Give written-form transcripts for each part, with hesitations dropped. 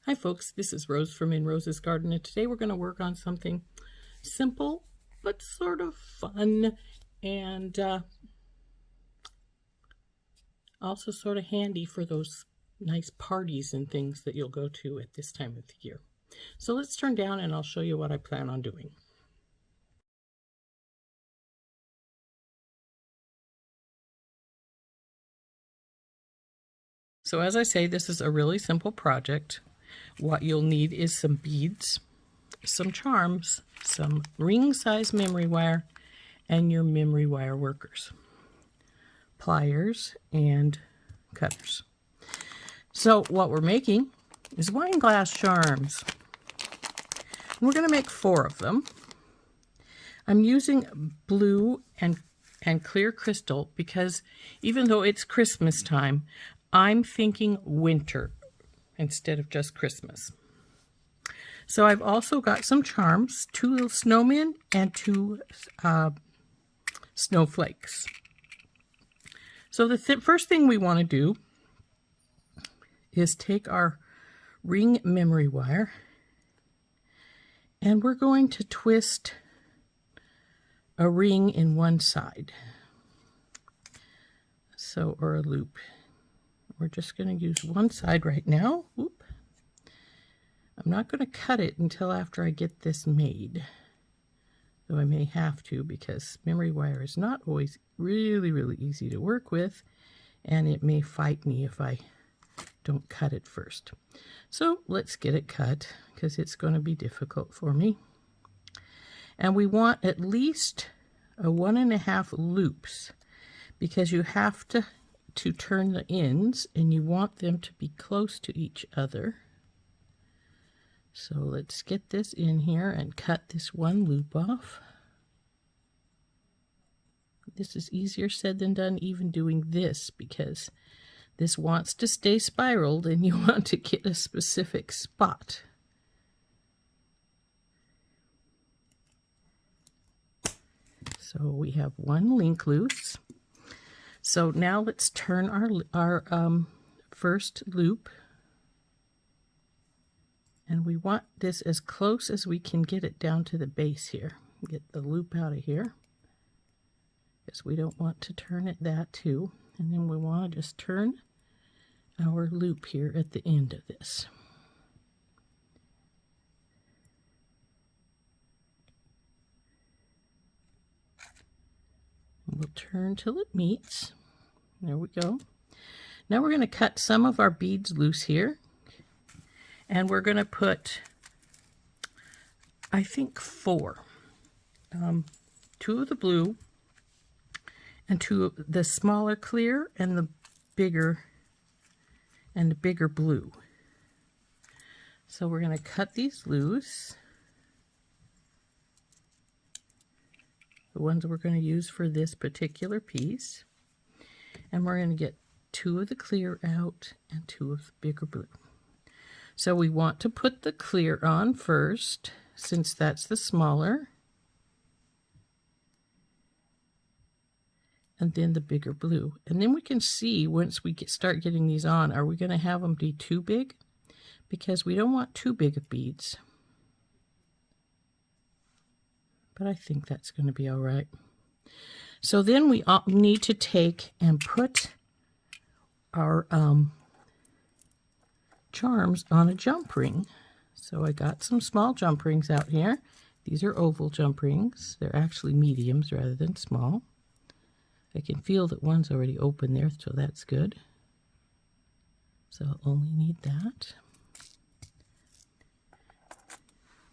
Hi folks, this is Rose from In Rose's Garden, and today we're going to work on something simple but sort of fun and also sort of handy for those nice parties and things that you'll go to at this time of the year. So let's turn down and I'll show you what I plan on doing. So as I say, this is a really simple project. What you'll need is some beads, some charms, some ring-size memory wire, and your memory wire workers, pliers, and cutters. So what we're making is wine glass charms. We're going to make 4 of them. I'm using blue and clear crystal because even though it's Christmas time, I'm thinking winter instead of just Christmas. So I've also got some charms, 2 little snowmen and 2 snowflakes. So the first thing we want to do is take our ring memory wire and we're going to twist a ring in one side. So, or a loop. We're just going to use one side right now. Oop. I'm not going to cut it until after I get this made, though I may have to because memory wire is not always really easy to work with, and it may fight me if I don't cut it first. So let's get it cut because it's going to be difficult for me. And we want at least a 1.5 loops because you have to turn the ends and you want them to be close to each other. So let's get this in here and cut this one loop off. This is easier said than done, even doing this, because this wants to stay spiraled and you want to get a specific spot. So we have one link loose. So now let's turn our first loop. And we want this as close as we can get it down to the base here. Get the loop out of here, because we don't want to turn it that too. And then we want to just turn our loop here at the end of this. And we'll turn till it meets. There we go. Now we're going to cut some of our beads loose here. And we're going to put, I think, 4. 2 of the blue and 2 of the smaller clear and the bigger blue. So we're going to cut these loose. The ones we're going to use for this particular piece. And we're going to get 2 of the clear out and 2 of the bigger blue. So we want to put the clear on first, since that's the smaller, and then the bigger blue. And then we can see once we start getting these on, are we going to have them be too big? Because we don't want too big of beads. But I think that's going to be all right. So then we need to take and put our charms on a jump ring. So I got some small jump rings out here. These are oval jump rings. They're actually mediums rather than small. I can feel that one's already open there, so that's good. So I'll only need that.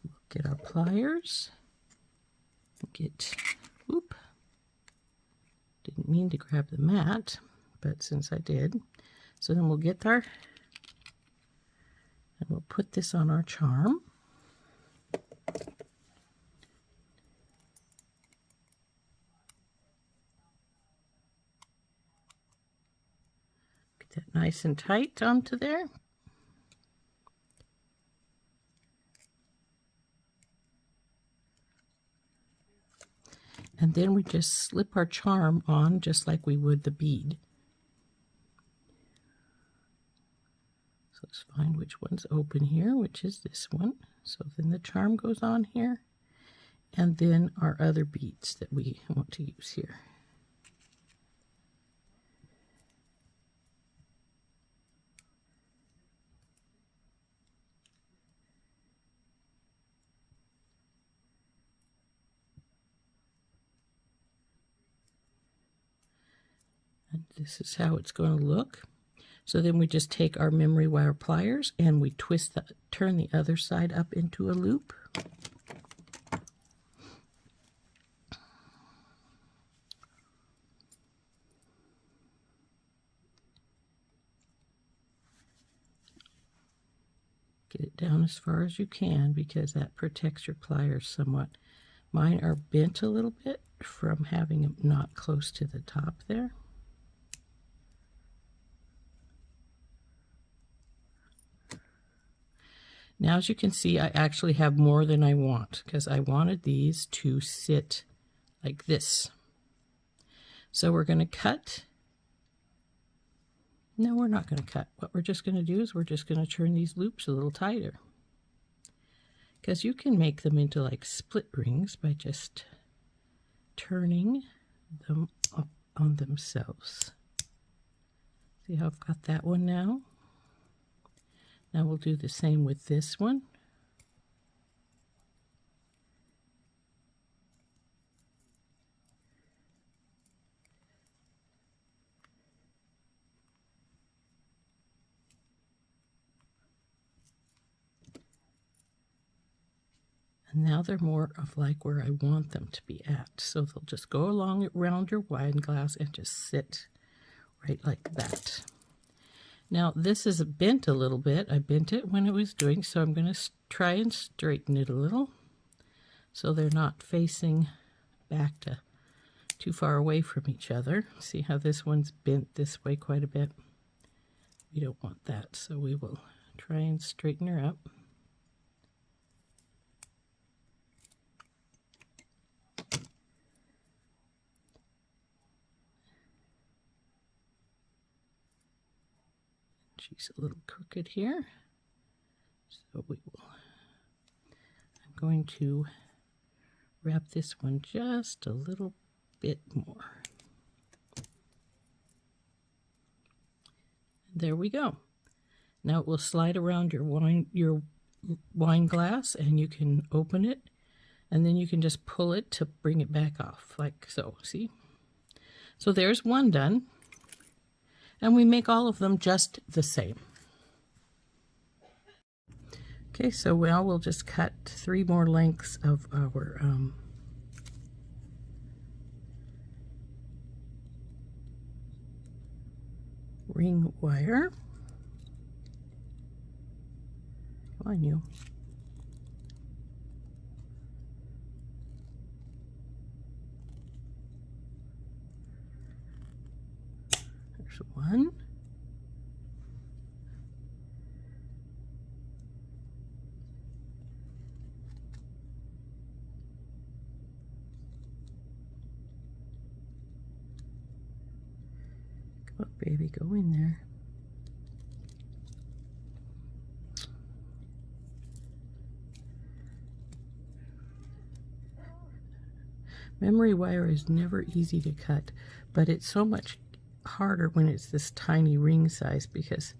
We'll get our pliers. Whoop. Didn't mean to grab the mat, but since I did. So then we'll get our, and we'll put this on our charm. Get that nice and tight onto there. And then we just slip our charm on just like we would the bead. So let's find which one's open here, which is this one. So then the charm goes on here, and then our other beads that we want to use here. And this is how it's going to look. So then we just take our memory wire pliers and we turn the other side up into a loop. Get it down as far as you can because that protects your pliers somewhat. Mine are bent a little bit from having them not close to the top there. Now, as you can see, I actually have more than I want because I wanted these to sit like this. So we're going to cut. No, we're not going to cut. What we're just going to do is we're just going to turn these loops a little tighter. Because you can make them into like split rings by just turning them up on themselves. See how I've got that one now? Now we'll do the same with this one. And now they're more of like where I want them to be at. So they'll just go along around your wine glass and just sit right like that. Now this is bent a little bit. I bent it when it was doing, so I'm going to try and straighten it a little so they're not facing back too far away from each other. See how this one's bent this way quite a bit? We don't want that, so we will try and straighten her up. She's a little crooked here, so we will. I'm going to wrap this one just a little bit more. There we go. Now it will slide around your wine glass, and you can open it, and then you can just pull it to bring it back off, like so. See? So there's one done. And we make all of them just the same. Okay, so now we'll just cut 3 more lengths of our ring wire. Come on, you. One. Come on, baby, go in there. Memory wire is never easy to cut, but it's so much harder when it's this tiny ring size because,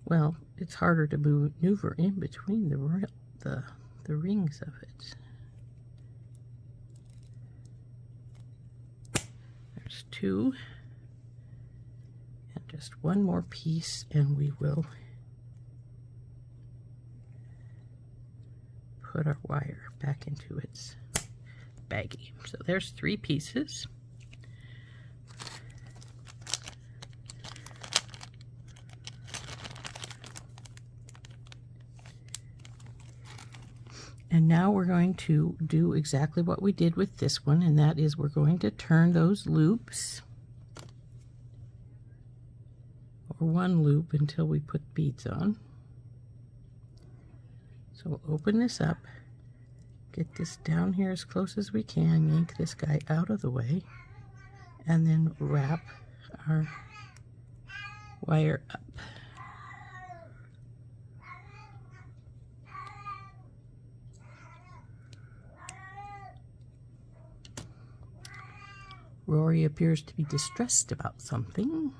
well, it's harder to maneuver in between the rings of it. There's 2, and just one more piece, and we will put our wire back into its baggie. So there's 3 pieces. And now we're going to do exactly what we did with this one, and that is we're going to turn those loops, or one loop, until we put beads on. So we'll open this up, get this down here as close as we can, yank this guy out of the way, and then wrap our wire up. Rory appears to be distressed about something.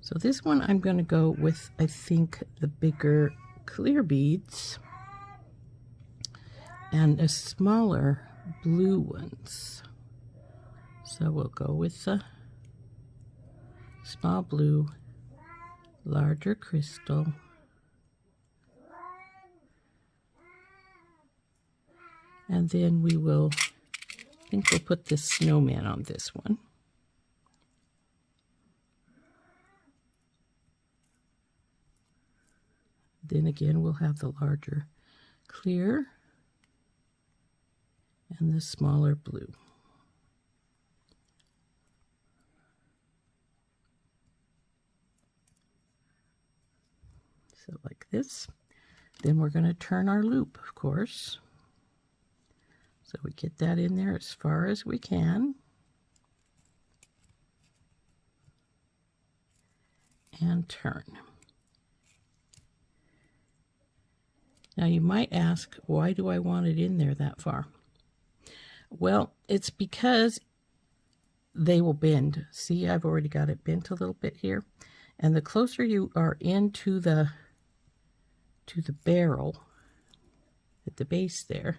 So this one I'm going to go with, I think, the bigger clear beads and a smaller blue ones. So we'll go with the small blue, larger crystal, and then we will, I think we'll put this snowman on this one. Then again, we'll have the larger clear and the smaller blue. So like this. Then we're going to turn our loop, of course. So we get that in there as far as we can. And turn. Now you might ask, why do I want it in there that far? Well, it's because they will bend. See, I've already got it bent a little bit here. And the closer you are into the barrel at the base there,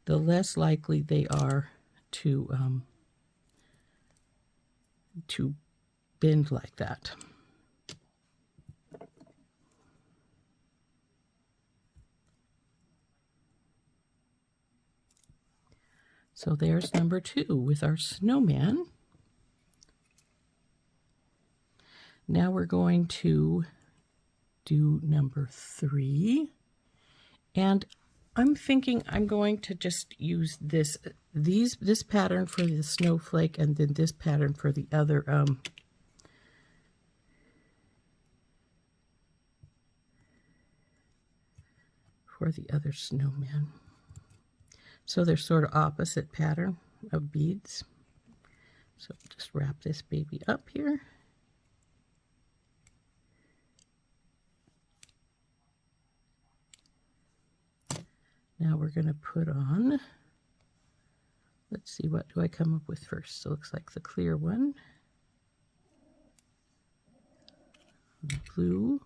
the less likely they are to bend like that. So there's number 2 with our snowman. Now we're going to do number 3. And I'm thinking I'm going to just use this pattern for the snowflake and then this pattern for the other snowman. So they're sort of opposite pattern of beads. So just wrap this baby up here. Now we're going to put on, let's see, what do I come up with first? So it looks like the clear one, the blue,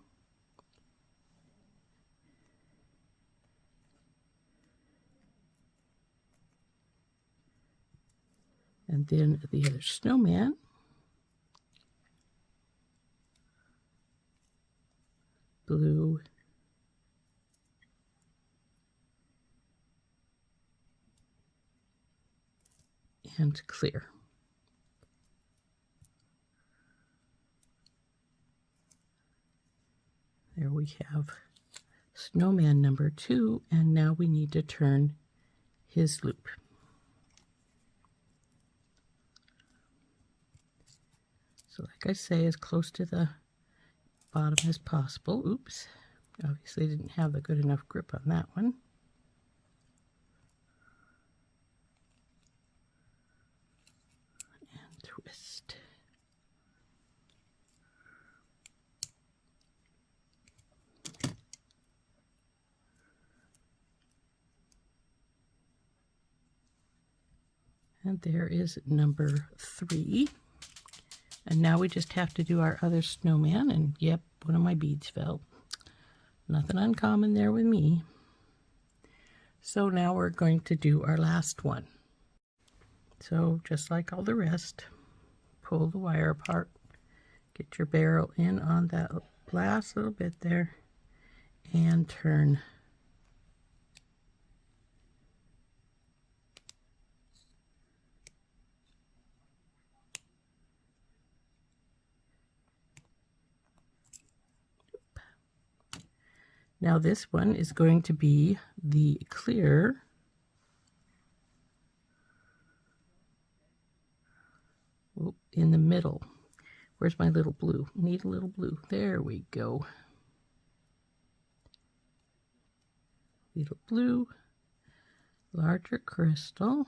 and then the other snowman, blue, and clear. There we have snowman number 2, and now we need to turn his loop. So like I say, as close to the bottom as possible. Oops, obviously didn't have a good enough grip on that one. And twist. And there is number 3. And now we just have to do our other snowman. And yep, one of my beads fell. Nothing uncommon there with me. So now we're going to do our last one. So just like all the rest, pull the wire apart, get your barrel in on that last little bit there, and turn. Now this one is going to be the clear in the middle. Where's my little blue? Need a little blue. There we go. Little blue, larger crystal,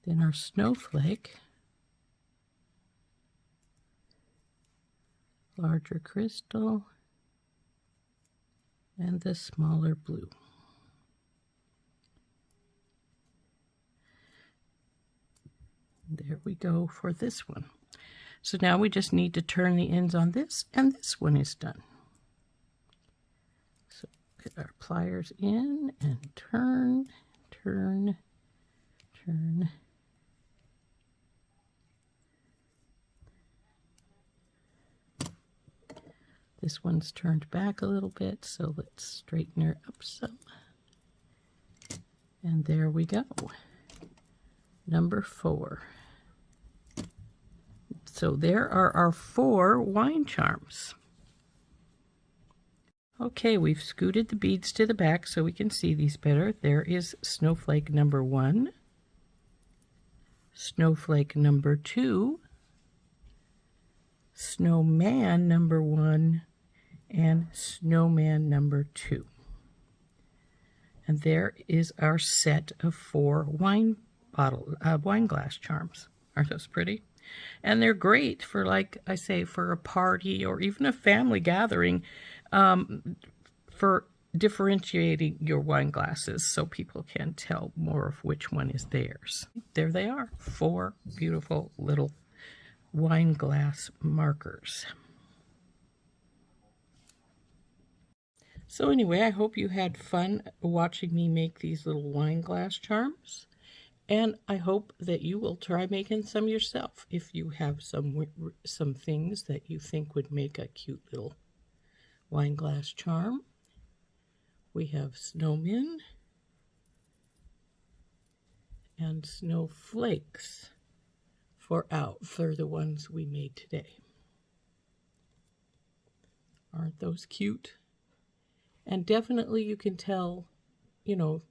then our snowflake, larger crystal, and the smaller blue. There we go for this one. So now we just need to turn the ends on this, and this one is done. So get our pliers in and turn, turn, turn. This one's turned back a little bit, so let's straighten her up some. And there we go. Number 4. So there are our 4 wine charms. Okay, we've scooted the beads to the back so we can see these better. There is snowflake number 1, snowflake number 2, snowman number 1, and snowman number 2. And there is our set of 4 wine glass charms. Aren't those pretty? And they're great for, like I say, for a party or even a family gathering, for differentiating your wine glasses so people can tell more of which one is theirs. There they are, 4 beautiful little wine glass markers. So anyway, I hope you had fun watching me make these little wine glass charms. And I hope that you will try making some yourself if you have some things that you think would make a cute little wine glass charm. We have snowmen and snowflakes for the ones we made today. Aren't those cute? And definitely you can tell, you know,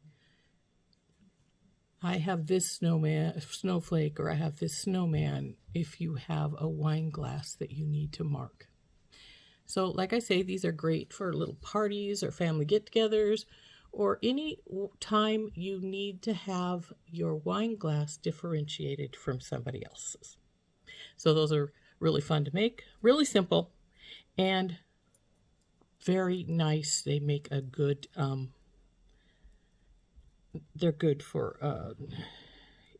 I have this snowflake, or I have this snowman, if you have a wine glass that you need to mark. So like I say, these are great for little parties or family get-togethers, or any time you need to have your wine glass differentiated from somebody else's. So those are really fun to make, really simple, and very nice. They make a good, they're good for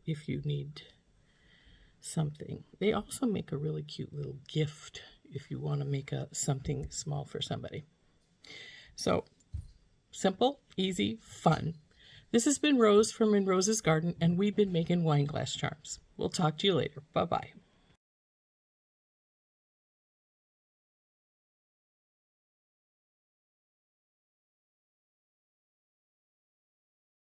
if you need something. They also make a really cute little gift if you want to make something small for somebody. So simple, easy, fun. This has been Rose from In Rose's Garden, and we've been making wine glass charms. We'll talk to you later. Bye-bye.